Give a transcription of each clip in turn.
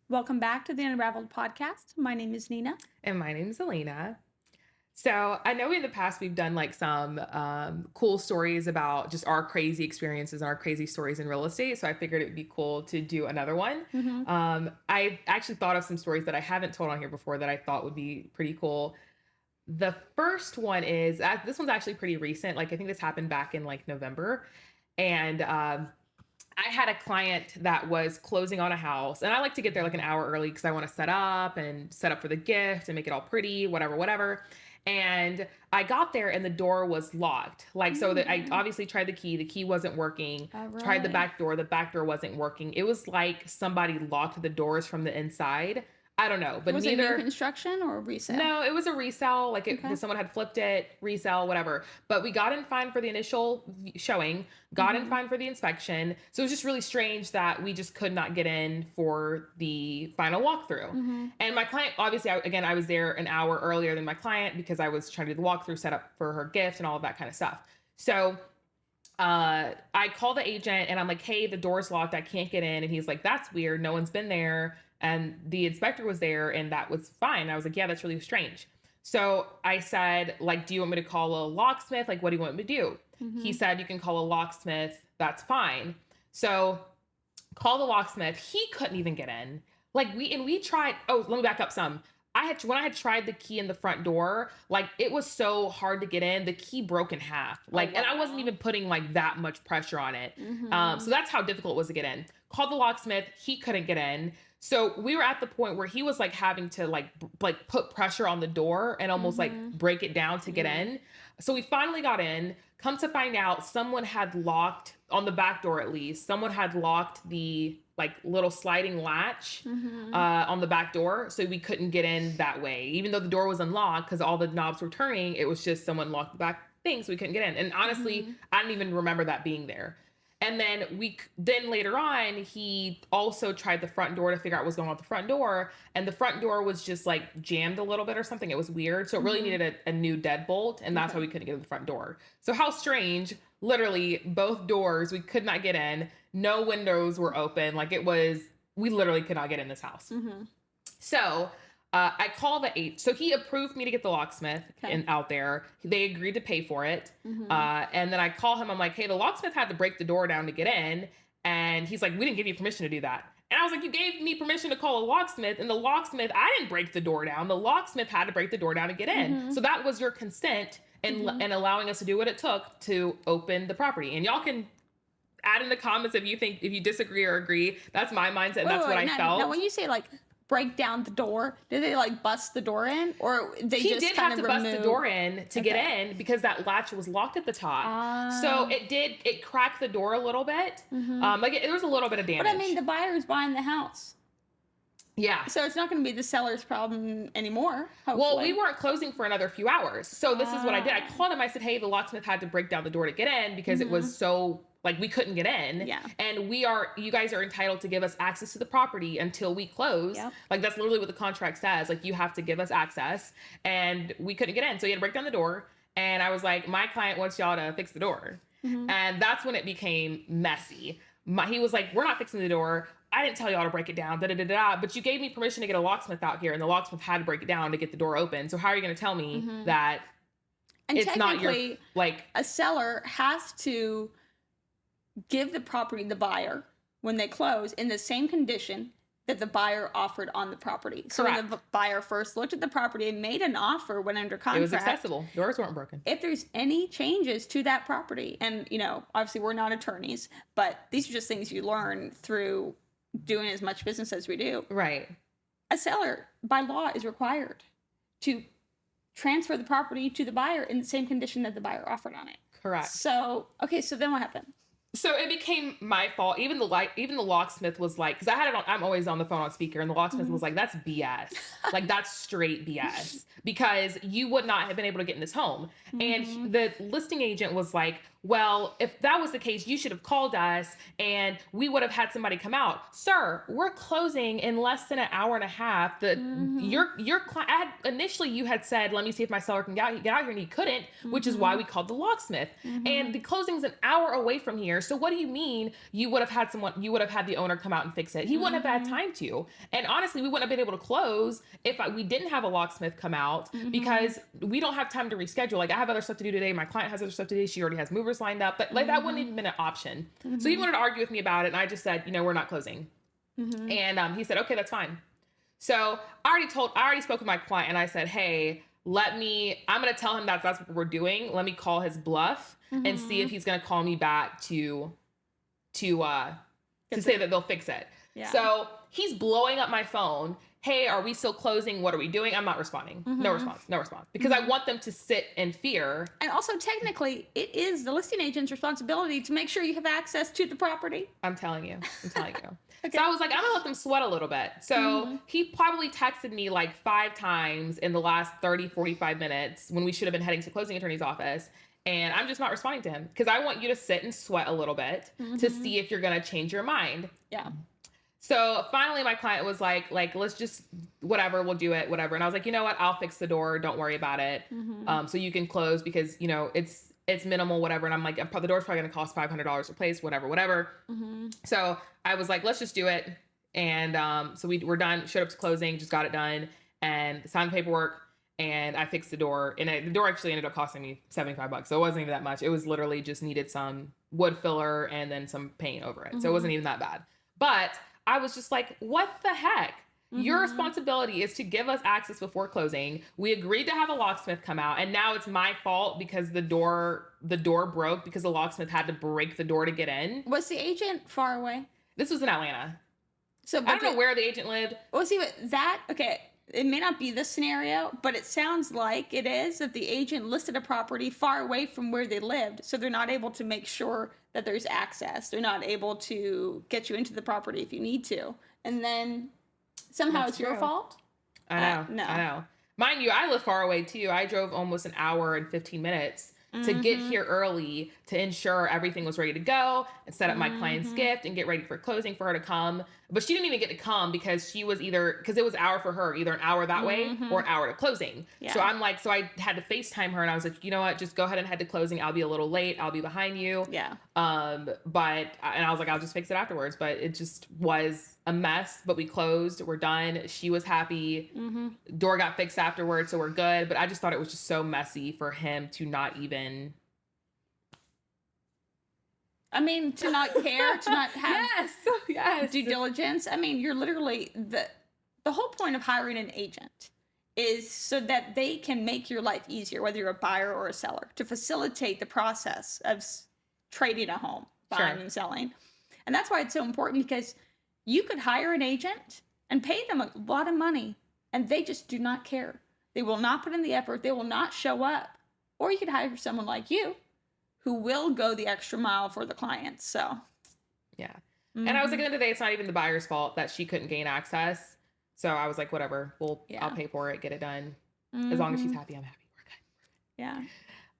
Welcome back to the Unraveled podcast. My name is Nina. And my name's Elena. So I know in the past we've done like some cool stories about just our crazy experiences and our crazy stories in real estate. So I figured it would be cool to do another one. I actually thought of some stories that I haven't told on here before that I thought would be pretty cool. The first one is, this one's actually pretty recent. Like I think this happened back in like November. And I had a client that was closing on a house, and I like to get there like an hour early because I want to set up for the gift and make it all pretty, whatever. And I got there and the door was locked. So that I obviously tried the key wasn't working. Tried the back door wasn't working. It was like somebody locked the doors from the inside. I don't know, but was neither it new construction or resale? No, it was a resale. Someone had flipped it, resale, whatever. But we got in fine for the initial showing, got in fine for the inspection. So it was just really strange that we just could not get in for the final walkthrough. And my client, obviously, I was there an hour earlier than my client because I was trying to do the walkthrough, set up for her gift and all of that kind of stuff. So I call the agent and I'm like, hey, the door's locked. I can't get in. And he's like, that's weird. No one's been there. And the inspector was there and that was fine. I was like, yeah, that's really strange. So I said, do you want me to call a locksmith? What do you want me to do? He said, you can call a locksmith. That's fine. So call the locksmith. He couldn't even get in. We tried. Oh, let me back up some. When I had tried the key in the front door, it was so hard to get in. The key broke in half. And I wasn't even putting that much pressure on it. So that's how difficult it was to get in. Called the locksmith. He couldn't get in. So we were at the point where he was having to put pressure on the door and almost break it down to get in. So we finally got in. Come to find out, someone had locked on the back door, at least. Someone had locked the little sliding latch on the back door, so we couldn't get in that way. Even though the door was unlocked, because all the knobs were turning, it was just someone locked the back thing, so we couldn't get in. And honestly, I didn't even remember that being there. And then later on, he also tried the front door to figure out what was going on with the front door. And the front door was just jammed a little bit or something. It was weird. So it really needed a new deadbolt. And that's why we couldn't get in the front door. So how strange, literally both doors, we could not get in. No windows were open. We literally could not get in this house. So I called so he approved me to get the locksmith out there. They agreed to pay for it. And then I call him. I'm like, hey, the locksmith had to break the door down to get in. And he's like, we didn't give you permission to do that. And I was like, you gave me permission to call a locksmith. And the locksmith, I didn't break the door down. The locksmith had to break the door down to get in. So that was your consent and allowing us to do what it took to open the property. And y'all can add in the comments if you disagree or agree. That's my mindset. And that's what I felt. Now, when you say break down the door, did they bust the door in, or he did have to bust the door in to get in because that latch was locked at the top. So it cracked the door a little bit. There was a little bit of damage. But I mean, the buyer is buying the house. Yeah. So it's not going to be the seller's problem anymore, hopefully. Well, we weren't closing for another few hours. So this is what I did. I called him. I said, hey, the locksmith had to break down the door to get in because it was so we couldn't get in. Yeah. And you guys are entitled to give us access to the property until we close. Yep. That's literally what the contract says. You have to give us access, and we couldn't get in. So he had to break down the door. And I was like, my client wants y'all to fix the door. And that's when it became messy. He was like, we're not fixing the door. I didn't tell y'all to break it down, but you gave me permission to get a locksmith out here, and the locksmith had to break it down to get the door open. So how are you going to tell me that and it's not your, a seller has to give the property to the buyer when they close in the same condition that the buyer offered on the property. Correct. So when the buyer first looked at the property and made an offer when under contract, it was accessible. Doors weren't broken. If there's any changes to that property, and obviously we're not attorneys, but these are just things you learn through doing as much business as we do. Right. A seller, by law, is required to transfer the property to the buyer in the same condition that the buyer offered on it. Correct. So then what happened? So it became my fault. Even the locksmith was like, because I had it on, I'm always on the phone on speaker, and the locksmith was like, that's BS. That's straight BS. Because you would not have been able to get in this home. And the listing agent was like, well, if that was the case, you should have called us and we would have had somebody come out. Sir, we're closing in less than an hour and a half. Initially you had said, let me see if my seller can get out here, and he couldn't, which is why we called the locksmith. And the closing's an hour away from here. So what do you mean you would have had the owner come out and fix it? He wouldn't have had time to. And honestly, we wouldn't have been able to close if we didn't have a locksmith come out, because we don't have time to reschedule. Like, I have other stuff to do today. My client has other stuff to do. She already has movers lined up, but like that wouldn't even been an option. So he wanted to argue with me about it, and I just said, we're not closing. And he said, okay, that's fine. So I already spoke with my client, and I said, hey, I'm going to tell him that's what we're doing. Let me call his bluff and see if he's going to call me back to say that they'll fix it. Yeah. So he's blowing up my phone. Hey, are we still closing? What are we doing? I'm not responding. No response. Because I want them to sit in fear. And also, technically, it is the listing agent's responsibility to make sure you have access to the property. I'm telling you. Okay. So I was like, I'm going to let them sweat a little bit. So he probably texted me like 5 times in the last 30, 45 minutes when we should have been heading to the closing attorney's office. And I'm just not responding to him because I want you to sit and sweat a little bit to see if you're going to change your mind. Yeah. So finally my client was like, let's just, whatever, we'll do it, whatever. And I was like, you know what? I'll fix the door. Don't worry about it. So you can close because, it's minimal, whatever. And I'm like, the door's probably going to cost $500 to replace, whatever. So I was like, let's just do it. And so we're done, showed up to closing, just got it done and signed the paperwork. And I fixed the door, and the door actually ended up costing me $75. So it wasn't even that much. It was literally just needed some wood filler and then some paint over it. So it wasn't even that bad. But I was just like, what the heck? Your responsibility is to give us access before closing. We agreed to have a locksmith come out, and now it's my fault because the door broke because the locksmith had to break the door to get in. Was the agent far away? This was in Atlanta. So I don't know where the agent lived. Well, see, okay, it may not be this scenario, but it sounds like it is if the agent listed a property far away from where they lived, so they're not able to make sure that there's access. They're not able to get you into the property if you need to. And then somehow it's your fault? I know. Mind you, I live far away too. I drove almost an hour and 15 minutes to get here early to ensure everything was ready to go and set up my client's gift and get ready for closing for her to come. But she didn't even get to come because she was because it was an hour for her, either an hour that way or an hour to closing. Yeah. So I had to FaceTime her and I was like, you know what, just go ahead and head to closing. I'll be a little late. I'll be behind you. Yeah. And I was like, I'll just fix it afterwards. But it just was a mess, but we closed, we're done. She was happy. Door got fixed afterwards. So we're good. But I just thought it was just so messy for him to not even, to not care, to not have due diligence. You're literally, the whole point of hiring an agent is so that they can make your life easier, whether you're a buyer or a seller, to facilitate the process of trading a home, buying and selling. And that's why it's so important, because you could hire an agent and pay them a lot of money and they just do not care. They will not put in the effort. They will not show up. Or you could hire someone like you who will go the extra mile for the clients. So, yeah. And I was like, at the end of the day, it's not even the buyer's fault that she couldn't gain access. So I was like, whatever, I'll pay for it, get it done. As long as she's happy, I'm happy. We're good.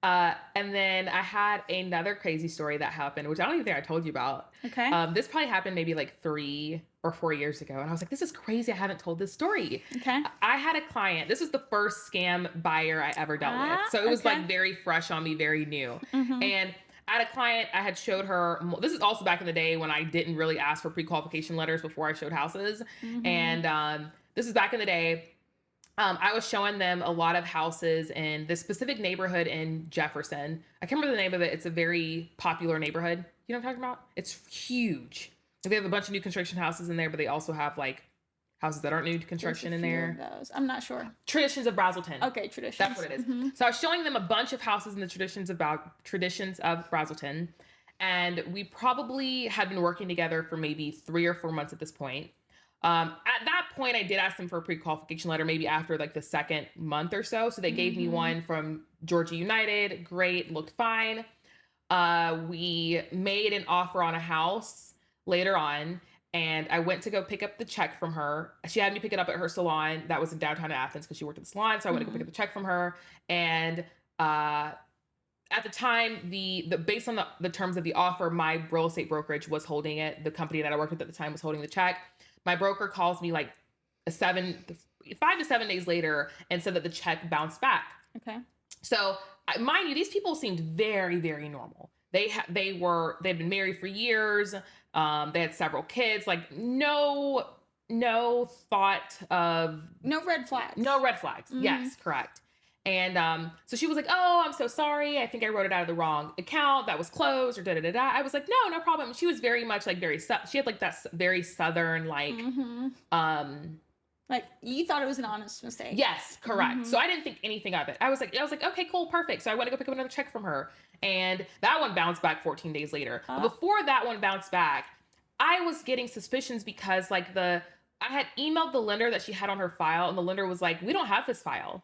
Yeah. And then I had another crazy story that happened, which I don't even think I told you about. Okay. This probably happened maybe like 3 or 4 years ago. And I was like, this is crazy. I haven't told this story. Okay. I had a client. This was the first scam buyer I ever dealt with. So it was like very fresh on me, very new. And I had a client, I had showed her, this is also back in the day when I didn't really ask for pre-qualification letters before I showed houses. And this is back in the day. I was showing them a lot of houses in this specific neighborhood in Jefferson. I can't remember the name of it. It's a very popular neighborhood. You know what I'm talking about? It's huge. They have a bunch of new construction houses in there, but they also have like houses that aren't new construction in there. Those. I'm not sure. Traditions of Brazelton. Okay, Traditions. That's what it is. So I was showing them a bunch of houses in the Traditions of Brazelton. And we probably had been working together for maybe 3 or 4 months at this point. At that point, I did ask them for a pre-qualification letter, maybe after like the second month or so. So they gave me one from Georgia United. Great, looked fine. We made an offer on a house later on, and I went to go pick up the check from her. She had me pick it up at her salon that was in downtown Athens because she worked at the salon. So I went to go pick up the check from her, and at the time, the based on the terms of the offer, my real estate brokerage was holding it. The company that I worked with at the time was holding the check. My broker calls me like 5 to 7 days later and said that the check bounced back. Okay. So mind you, these people seemed very, very normal. They'd been married for years. They had several kids. Like no thought of no red flags. No red flags. Mm-hmm. Yes, correct. And so she was like, "Oh, I'm so sorry. I think I wrote it out of the wrong account. That was closed or da da da da." I was like, "No problem." She was very much like she had like that very Southern like, like you thought it was an honest mistake. Yes, correct. So I didn't think anything of it. I was like, okay, cool, perfect. So I went to go pick up another check from her, and that one bounced back 14 days later. But before that one bounced back, I was getting suspicions because like I had emailed the lender that she had on her file, and the lender was like, "We don't have this file."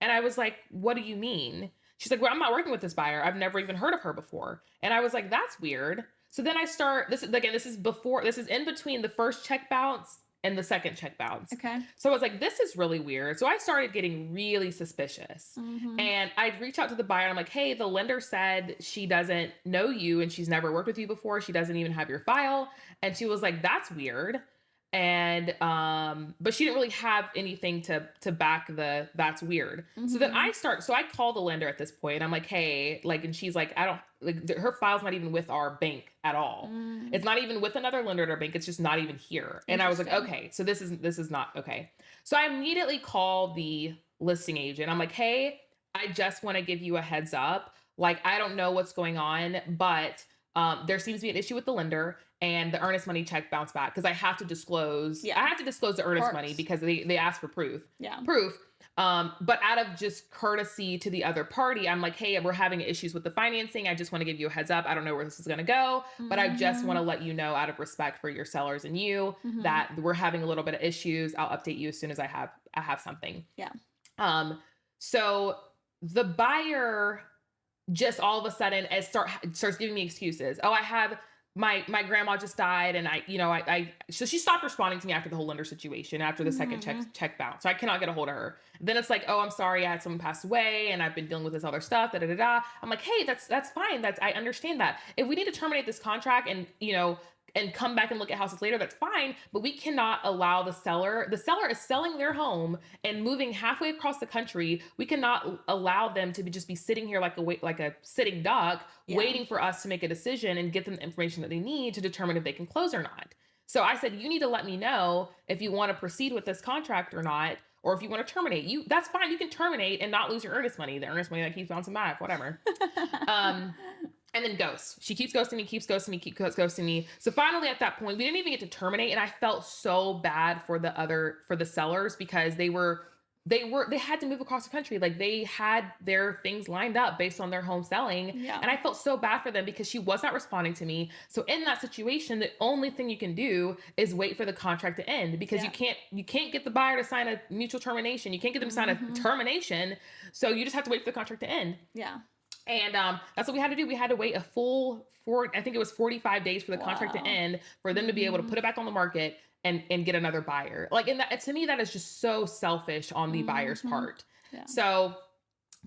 And I was like, "What do you mean?" She's like, "Well, I'm not working with this buyer. I've never even heard of her before." And I was like, "That's weird." So then I start, this is in between the first check bounce and the second check bounce. Okay. So I was like, this is really weird. So I started getting really suspicious. And I'd reach out to the buyer and I'm like, "Hey, the lender said she doesn't know you and she's never worked with you before. She doesn't even have your file." And she was like, "That's weird." And, but she didn't really have anything to back that's weird. So then I call the lender at this point. I'm like, "Hey," like, and she's like, her file's not even with our bank at all. It's not even with another lender at our bank. It's just not even here. And I was like, okay, so this is not okay. So I immediately call the listing agent. I'm like, "Hey, I just want to give you a heads up. Like, I don't know what's going on, but there seems to be an issue with the lender and the earnest money check bounced back because I have to disclose. Yeah. I have to disclose the earnest money because they asked for proof. Yeah. Proof. But out of just courtesy to the other party, I'm like, "Hey, we're having issues with the financing. I just want to give you a heads up. I don't know where this is going to go, but I just want to let you know out of respect for your sellers and you that we're having a little bit of issues. I'll update you as soon as I have something." Yeah. So the buyer just all of a sudden starts giving me excuses. "Oh, I have my grandma just died, and so she stopped responding to me after the whole lender situation, after the second check bounce. So I cannot get a hold of her. Then it's like, "Oh, I'm sorry, I had someone pass away, and I've been dealing with this other stuff." Da da da da. I'm like, "Hey, that's fine. I understand that. If we need to terminate this contract and come back and look at houses later, that's fine. But we cannot allow the seller is selling their home and moving halfway across the country. We cannot allow them to just be sitting here like a sitting duck, waiting for us to make a decision and get them the information that they need to determine if they can close or not." So I said, "You need to let me know if you want to proceed with this contract or not, or if you want to terminate. That's fine. You can terminate and not lose your earnest money. The earnest money that keeps bouncing back, whatever." And then ghost. She keeps ghosting me. So finally at that point, we didn't even get to terminate. And I felt so bad for the sellers because they had to move across the country. Like they had their things lined up based on their home selling. Yeah. And I felt so bad for them because she was not responding to me. So in that situation, the only thing you can do is wait for the contract to end because you can't get the buyer to sign a mutual termination. You can't get them to sign a termination. So you just have to wait for the contract to end. Yeah. And that's what we had to do. We had to wait a full 45 days for the contract to end for them to be able to put it back on the market and get another buyer. Like, and that, to me, that is just so selfish on the buyer's part. Yeah. So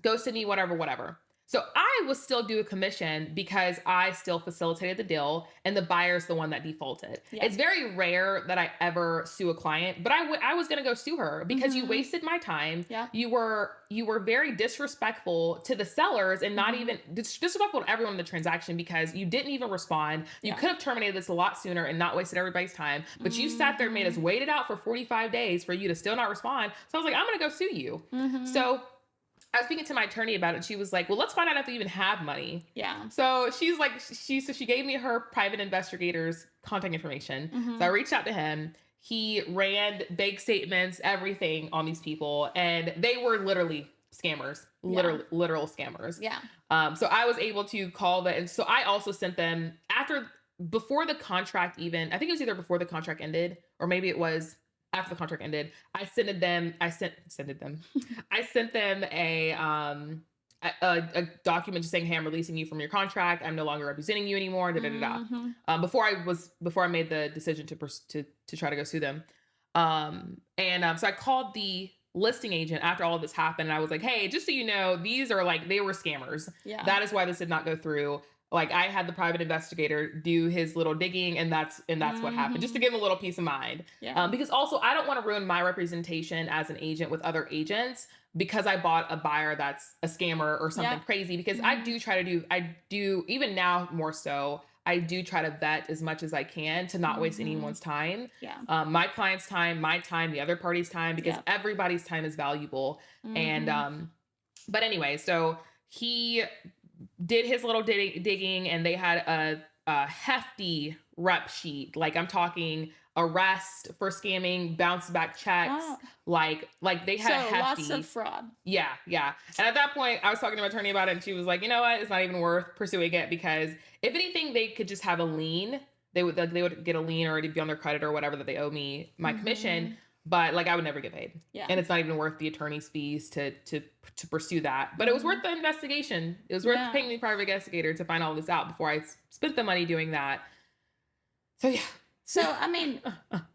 ghosted me, whatever. So I was still due a commission because I still facilitated the deal and the buyer's the one that defaulted. Yeah. It's very rare that I ever sue a client, but I was going to go sue her because you wasted my time. Yeah. You were very disrespectful to the sellers and not even disrespectful to everyone in the transaction because you didn't even respond. You could have terminated this a lot sooner and not wasted everybody's time, but you sat there and made us wait it out for 45 days for you to still not respond. So I was like, "I'm going to go sue you." So I was speaking to my attorney about it. She was like, "Well, let's find out if they even have money." Yeah. So she's like, she gave me her private investigator's contact information. So I reached out to him. He ran bank statements, everything on these people. And they were literally scammers, literal scammers. Yeah. So I was able to call and so I also sent them before the contract even, I think it was either before the contract ended or maybe it was after the contract ended, I sent them a document just saying, "Hey, I'm releasing you from your contract. I'm no longer representing you anymore." Before I made the decision to try to go sue them. So I called the listing agent after all of this happened. And I was like, hey, just so you know, these are like, they were scammers. Yeah. That is why this did not go through. Like I had the private investigator do his little digging, and that's what happened, just to give him a little peace of mind. Yeah. Because also I don't want to ruin my representation as an agent with other agents because I bought a buyer that's a scammer or something crazy. Because I do even now more so. I do try to vet as much as I can to not waste anyone's time. Yeah. My client's time, my time, the other party's time, because everybody's time is valuable. And but anyway, so he did his little digging, and they had a hefty rep sheet. Like I'm talking arrest for scamming, bounce back checks. Wow. Like they had a hefty. Lots of fraud. Yeah. And at that point, I was talking to my attorney about it, and she was like, you know what? It's not even worth pursuing it, because if anything, they could just have a lien. They would get a lien or it'd be on their credit or whatever that they owe me my commission. But like I would never get paid. Yeah. And it's not even worth the attorney's fees to pursue that. But it was worth the investigation. It was worth paying the private investigator to find all this out before I spent the money doing that. So yeah. So, I mean,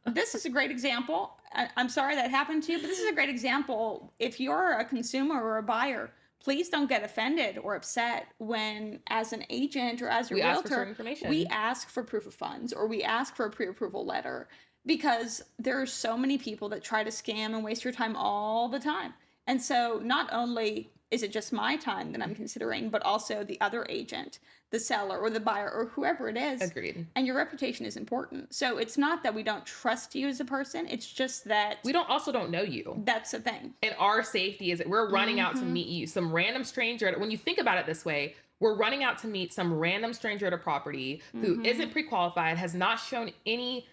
this is a great example. I'm sorry that happened to you, but this is a great example. If you're a consumer or a buyer, please don't get offended or upset when, as an agent or as a realtor, ask for certain information. We ask for proof of funds or we ask for a pre-approval letter, because there are so many people that try to scam and waste your time all the time. And so not only is it just my time that I'm considering, but also the other agent, the seller or the buyer or whoever it is. Agreed. And your reputation is important. So it's not that we don't trust you as a person. It's just that we don't know you. That's the thing. And our safety is that we're running out to meet you, some random stranger. When you think about it this way, we're running out to meet some random stranger at a property who isn't pre-qualified, has not shown any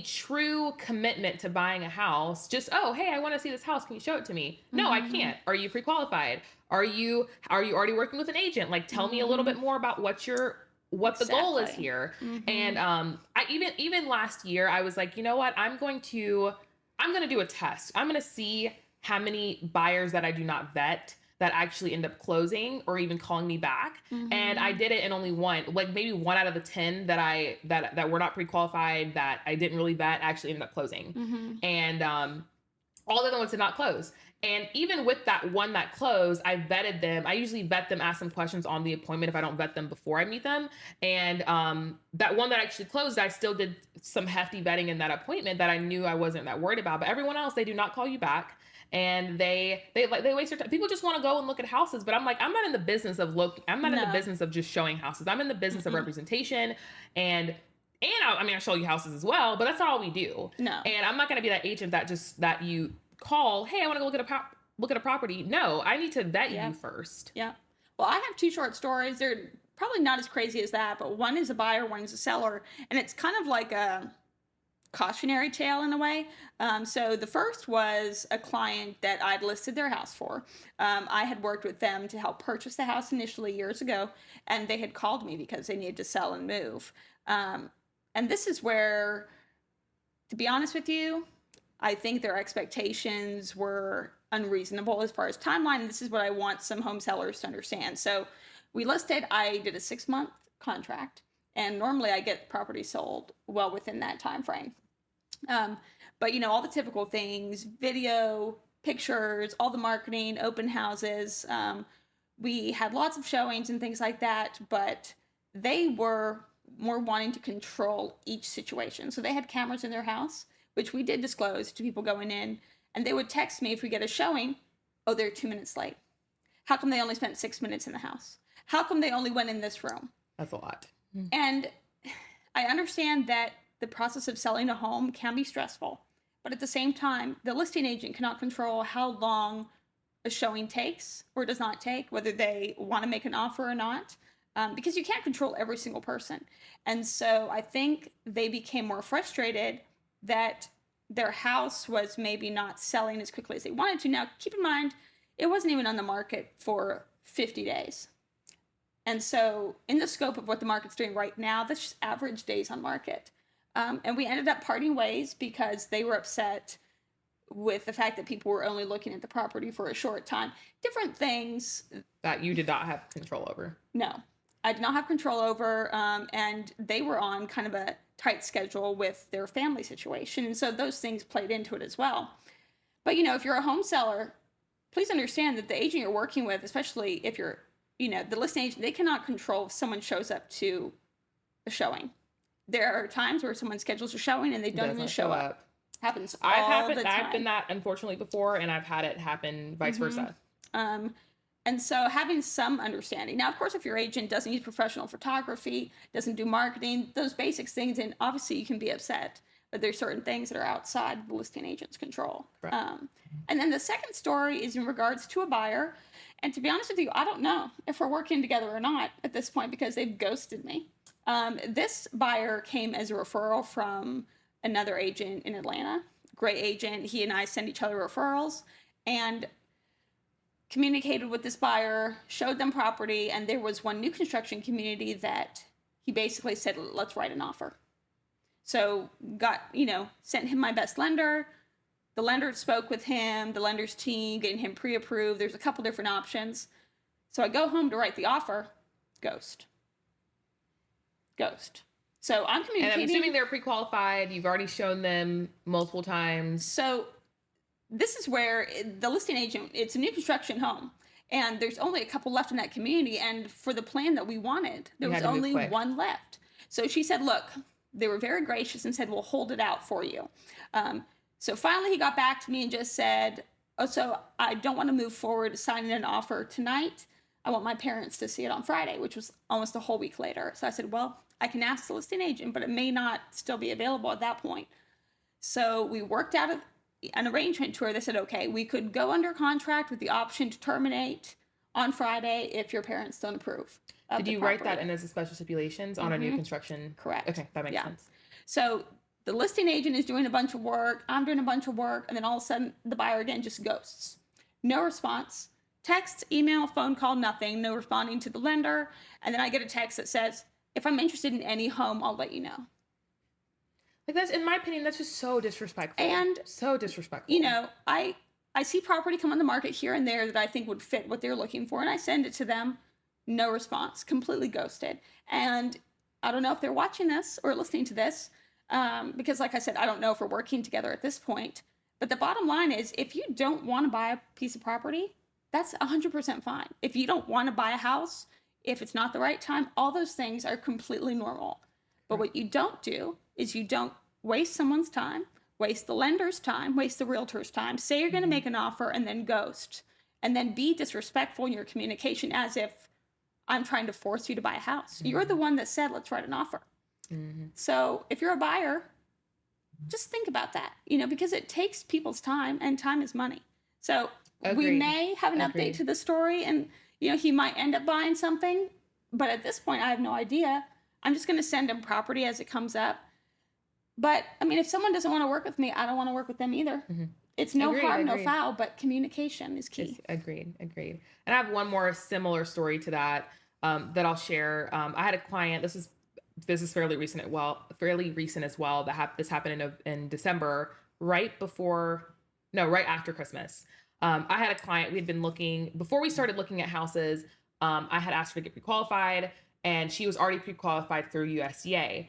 true commitment to buying a house. Just, oh, hey, I want to see this house. Can you show it to me? No, I can't. Are you pre-qualified? Are you already working with an agent? Like, tell me a little bit more about what the goal is here. And I even last year, I was like, you know what? I'm going to do a test. I'm going to see how many buyers that I do not vet that actually end up closing or even calling me back. And I did it in only maybe 1 out of the 10 that were not pre-qualified, that I didn't really vet, actually ended up closing. And all the other ones did not close. And even with that one that closed, I vetted them. I usually vet them, ask them questions on the appointment if I don't vet them before I meet them. And that one that actually closed, I still did some hefty vetting in that appointment that I knew I wasn't that worried about. But everyone else, they do not call you back. And they waste their time. People just want to go and look at houses, but I'm like, I'm not in the business of I'm not in the business of just showing houses. I'm in the business of representation, and I show you houses as well, but that's not all we do. No. And I'm not going to be that agent that you call, hey, I want to go look at a property. No, I need to vet you first. Yeah. Well, I have 2 short stories. They're probably not as crazy as that, but one is a buyer, one is a seller, and it's kind of like a cautionary tale in a way. So the first was a client that I'd listed their house for. I had worked with them to help purchase the house initially years ago, and they had called me because they needed to sell and move. And this is where, to be honest with you, I think their expectations were unreasonable as far as timeline. And this is what I want some home sellers to understand. So we listed, I did a 6-month contract, and normally I get property sold well within that time frame. But all the typical things, video, pictures, all the marketing, open houses. We had lots of showings and things like that, but they were more wanting to control each situation. So they had cameras in their house, which we did disclose to people going in, and they would text me if we get a showing, oh, they're 2 minutes late. How come they only spent 6 minutes in the house? How come they only went in this room? That's a lot. And I understand that the process of selling a home can be stressful, but at the same time, the listing agent cannot control how long a showing takes or does not take, whether they want to make an offer or not, because you can't control every single person. And so I think they became more frustrated that their house was maybe not selling as quickly as they wanted to. Now, keep in mind, it wasn't even on the market for 50 days. And so in the scope of what the market's doing right now, that's just average days on market. And we ended up parting ways because they were upset with the fact that people were only looking at the property for a short time. Different things. That you did not have control over. No, I did not have control over. And they were on kind of a tight schedule with their family situation. And so those things played into it as well. But, if you're a home seller, please understand that the agent you're working with, especially if you're, the listing agent, they cannot control if someone shows up to a showing. There are times where someone schedules a showing and they don't even show up. Happens all the time. I've been that, unfortunately, before, and I've had it happen vice versa. And so having some understanding. Now, of course, if your agent doesn't use professional photography, doesn't do marketing, those basic things, and obviously you can be upset, but there's certain things that are outside the listing agent's control. And then the second story is in regards to a buyer. And to be honest with you, I don't know if we're working together or not at this point because they've ghosted me. This buyer came as a referral from another agent in Atlanta. Great agent. He and I send each other referrals and communicated with this buyer, showed them property, and there was one new construction community that he basically said, let's write an offer. So sent him my best lender. The lender spoke with him, the lender's team, getting him pre-approved. There's a couple different options. So I go home to write the offer. Ghost. So I'm communicating. And I'm assuming they're pre-qualified. You've already shown them multiple times. So this is where the listing agent, it's a new construction home. And there's only a couple left in that community. And for the plan that we wanted, there was only one left. So she said, look, they were very gracious and said, we'll hold it out for you. So finally he got back to me and just said, so I don't want to move forward signing an offer tonight. I want my parents to see it on Friday, which was almost a whole week later. So I said, well, I can ask the listing agent, but it may not still be available at that point. So we worked out an arrangement to where they said, okay, we could go under contract with the option to terminate on Friday if your parents don't approve. Did you write that in as a special stipulations on a new construction? Correct. Okay, that makes sense. So the listing agent is doing a bunch of work, I'm doing a bunch of work, and then all of a sudden the buyer again just ghosts. No response. Text, email, phone call, nothing. No responding to the lender. And then I get a text that says, if I'm interested in any home, I'll let you know. Like that's, in my opinion, that's just so disrespectful. And so disrespectful. I see property come on the market here and there that I think would fit what they're looking for, and I send it to them. No response, completely ghosted. And I don't know if they're watching this or listening to this, because like I said, I don't know if we're working together at this point. But the bottom line is, if you don't want to buy a piece of property, that's 100% fine. If you don't want to buy a house, if it's not the right time, all those things are completely normal. But what you don't do is you don't waste someone's time, waste the lender's time, waste the realtor's time, say you're going to make an offer and then ghost, and then be disrespectful in your communication as if I'm trying to force you to buy a house. You're the one that said, let's write an offer. So if you're a buyer, just think about that, because it takes people's time, and time is money. So we may have an update to the story, and he might end up buying something, but at this point I have no idea. I'm just going to send him property as it comes up. But if someone doesn't want to work with me, I don't want to work with them either. It's no harm, no foul, but communication is key. Agreed. And I have one more similar story to that that I'll share. I had a client. This is fairly recent as well. This happened in December, right after Christmas. I had a client. We had been looking before we started looking at houses. I had asked her to get pre-qualified, and she was already pre-qualified through USDA.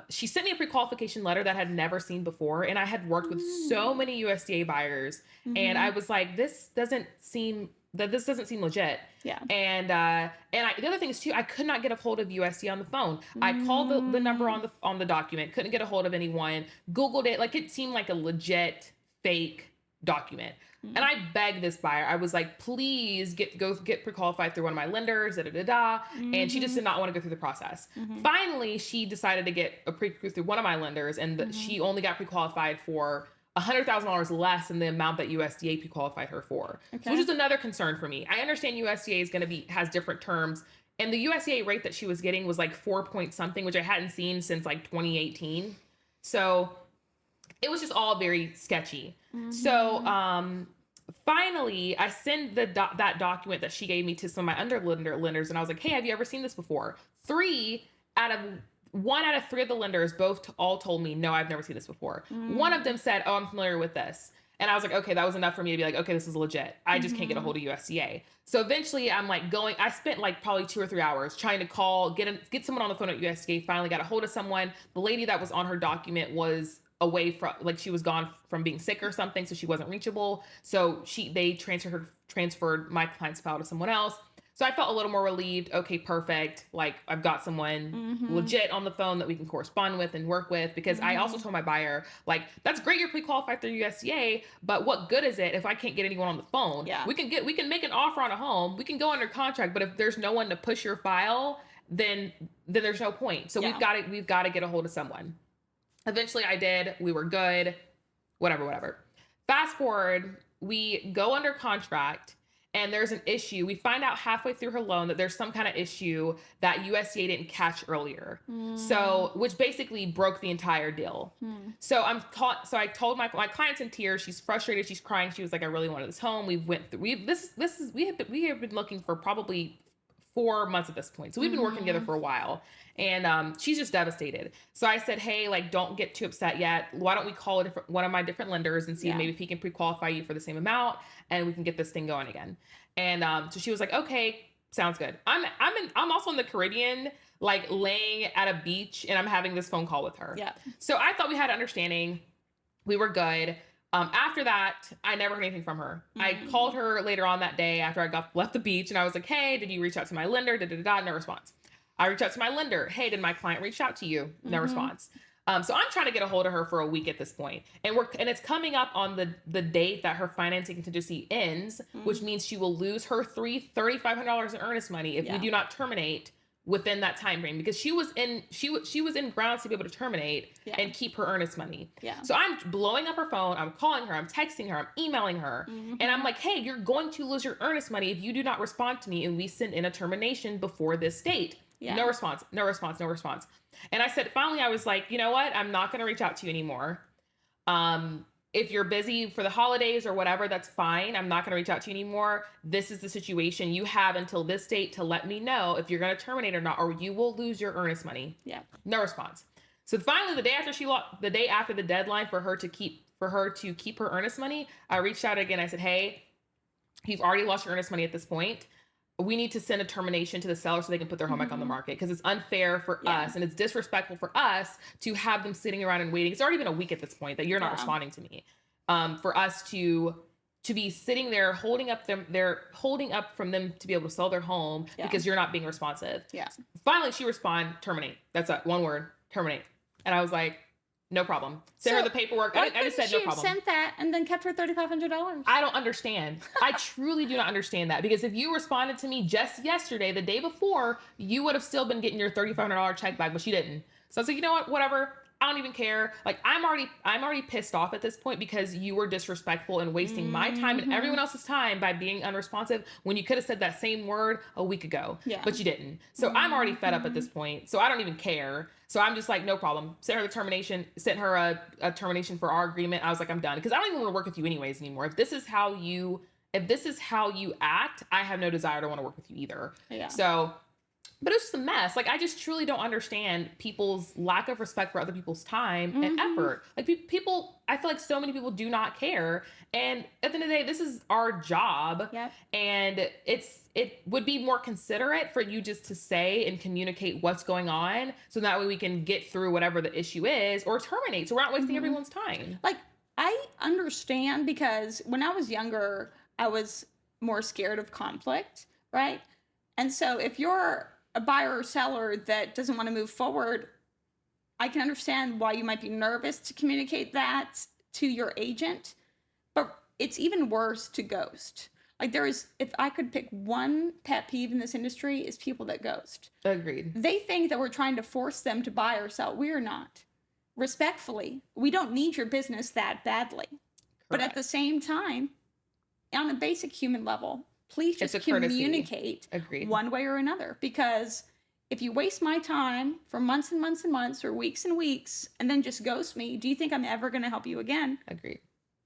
She sent me a pre-qualification letter that I had never seen before, and I had worked with so many USDA buyers, and I was like, this doesn't seem legit. Yeah. And the other thing is too, I could not get a hold of USDA on the phone. I called the number on the document, couldn't get a hold of anyone. Googled it, like it seemed like a legit fake document. And I begged this buyer. I was like, please go get pre-qualified through one of my lenders, And she just did not want to go through the process. Finally, she decided to get a pre-approved through one of my lenders, and she only got pre-qualified for $100,000 less than the amount that USDA pre-qualified her for. Okay. So which is another concern for me. I understand USDA has different terms, and the USDA rate that she was getting was like 4 point something, which I hadn't seen since like 2018. So it was just all very sketchy. So finally, I sent that document that she gave me to some of my lenders, and I was like, hey, have you ever seen this before? 1 out of 3 of the lenders all told me, no, I've never seen this before. One of them said, oh, I'm familiar with this. And I was like, okay, that was enough for me to be like, okay, this is legit. I just can't get a hold of USDA. So eventually I'm like I spent like probably 2 or 3 hours trying to call, get someone on the phone at USDA, finally got a hold of someone. The lady that was on her document was away from, like, she was gone from being sick or something, so she wasn't reachable. So they transferred my client's file to someone else. So I felt a little more relieved. Okay, perfect. Like, I've got someone legit on the phone that we can correspond with and work with, because I also told my buyer, like, that's great, you're pre-qualified through USDA, but what good is it if I can't get anyone on the phone? Yeah. We can make an offer on a home, we can go under contract, but if there's no one to push your file, then there's no point. So we've got to get a hold of someone. Eventually I did. We were good. Whatever. Fast forward, we go under contract and there's an issue. We find out halfway through her loan that there's some kind of issue that USDA didn't catch earlier. So, which basically broke the entire deal. So I told my client's in tears. She's frustrated. She's crying. She was like, I really wanted this home. We have been looking for probably 4 months at this point. So we've been working together for a while, and she's just devastated. So I said, hey, like, don't get too upset yet. Why don't we call one of my different lenders and see maybe if he can pre-qualify you for the same amount, and we can get this thing going again. And so she was like, okay, sounds good. I'm also in the Caribbean, like laying at a beach, and I'm having this phone call with her. Yeah. So I thought we had understanding. We were good. After that, I never heard anything from her. I called her later on that day after I left the beach, and I was like, hey, did you reach out to my lender? No response. I reached out to my lender. Hey, did my client reach out to you? No response. So I'm trying to get a hold of her for a week at this point. And it's coming up on the date that her financing contingency ends, which means she will lose her $3,500 in earnest money if we do not terminate within that time frame, because she was in grounds to be able to terminate and keep her earnest money. Yeah. So I'm blowing up her phone. I'm calling her. I'm texting her. I'm emailing her. And I'm like, hey, you're going to lose your earnest money if you do not respond to me and we send in a termination before this date. Yeah. No response. And I said, finally, I was like, you know what? I'm not going to reach out to you anymore. If you're busy for the holidays or whatever, that's fine. I'm not going to reach out to you anymore. This is the situation. You have until this date to let me know if you're going to terminate or not, or you will lose your earnest money. Yeah. No response. So finally, the day after the deadline for her to keep her earnest money, I reached out again. I said, hey, you've already lost your earnest money at this point. We need to send a termination to the seller so they can put their home back on the market, because it's unfair for us and it's disrespectful for us to have them sitting around and waiting. It's already been a week at this point that you're not responding to me. For us to be sitting there holding up from them to be able to sell their home because you're not being responsive. Yeah. Finally, she responded, terminate. That's one word, terminate. And I was like, no problem. Send her the paperwork. I just said no problem. She sent that and then kept her $3,500. I don't understand. I truly do not understand that, because if you responded to me just yesterday, the day before, you would have still been getting your $3,500 check back, but she didn't. So I was like, you know what? Whatever. I don't even care. Like, I'm already pissed off at this point because you were disrespectful and wasting my time and everyone else's time by being unresponsive when you could have said that same word a week ago, but you didn't. So I'm already fed up at this point. So I don't even care. So I'm just like, no problem. Sent her the termination, sent her a termination for our agreement. I was like, I'm done, because I don't even want to work with you anyways anymore. If this is how you act, I have no desire to want to work with you either. Yeah. So, but it's just a mess. Like, I just truly don't understand people's lack of respect for other people's time and effort. Like, people, I feel like so many people do not care. And at the end of the day, this is our job. Yep. And it would be more considerate for you just to say and communicate what's going on, so that way we can get through whatever the issue is, or terminate, so we're not wasting everyone's time. Like, I understand, because when I was younger, I was more scared of conflict, right? And so if you're a buyer or seller that doesn't want to move forward, I can understand why you might be nervous to communicate that to your agent, but it's even worse to ghost. Like, if I could pick one pet peeve in this industry, is people that ghost. Agreed. They think that we're trying to force them to buy or sell. We are not. Respectfully, we don't need your business that badly. Correct. But at the same time, on a basic human level, please just communicate one way or another. Because if you waste my time for months and months and months, or weeks and weeks, and then just ghost me, do you think I'm ever going to help you again? Agreed.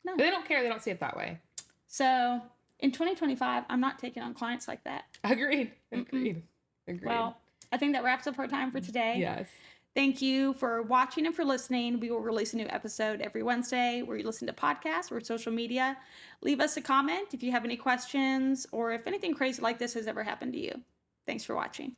No. They don't care. They don't see it that way. So in 2025, I'm not taking on clients like that. Agreed. Well, I think that wraps up our time for today. Yes. Thank you for watching and for listening. We will release a new episode every Wednesday where you listen to podcasts or social media. Leave us a comment if you have any questions, or if anything crazy like this has ever happened to you. Thanks for watching.